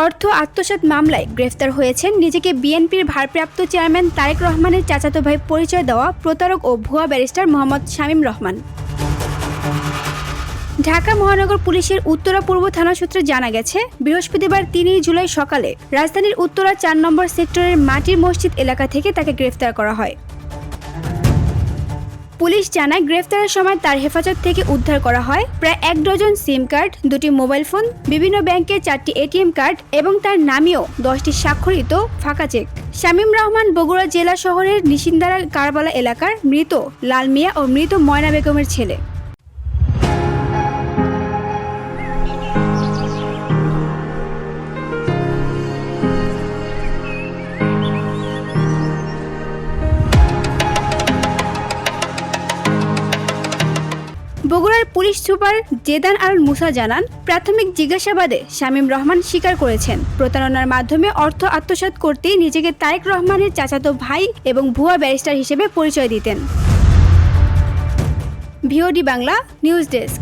অর্থ আত্মসাৎ মামলায় গ্রেফতার হয়েছেন নিজেকে বিএনপির ভারপ্রাপ্ত চেয়ারম্যান তারেক রহমানের চাচাতো ভাই পরিচয় দেওয়া প্রতারক ও ভুয়া ব্যারিস্টার মোহাম্মদ শামীম রহমান। ঢাকা মহানগর পুলিশের উত্তরা পূর্ব থানা সূত্রে জানা গেছে, বৃহস্পতিবার ৩ জুলাই সকালে রাজধানীর উত্তরা ৪ নম্বর সেক্টরের মাটির মসজিদ এলাকা থেকে তাকে গ্রেফতার করা হয়। পুলিশ জানায়, গ্রেফতারের সময় তার হেফাজত থেকে উদ্ধার করা হয় প্রায় ১ ডজন সিম কার্ড, ২টি মোবাইল ফোন, বিভিন্ন ব্যাংকের ৪টি এটিএম কার্ড এবং তার নামেও ১০টি স্বাক্ষরিত ফাঁকা চেক। শামীম রহমান বগুড়া জেলা শহরের নিশিন্দারা কারবালা এলাকার মৃত লাল মিয়া ও মৃত ময়না বেগমের ছেলে। বগুড়ার পুলিশ সুপার জেদান আল মুসা জানান, প্রাথমিক জিজ্ঞাসাবাদে শামীম রহমান স্বীকার করেছেন প্রতারণার মাধ্যমে অর্থ আত্মসাৎ করতেই নিজেকে তারেক রহমানের চাচাতো ভাই এবং ভুয়া ব্যারিস্টার হিসেবে পরিচয় দিতেন। VOD Bangla news desk.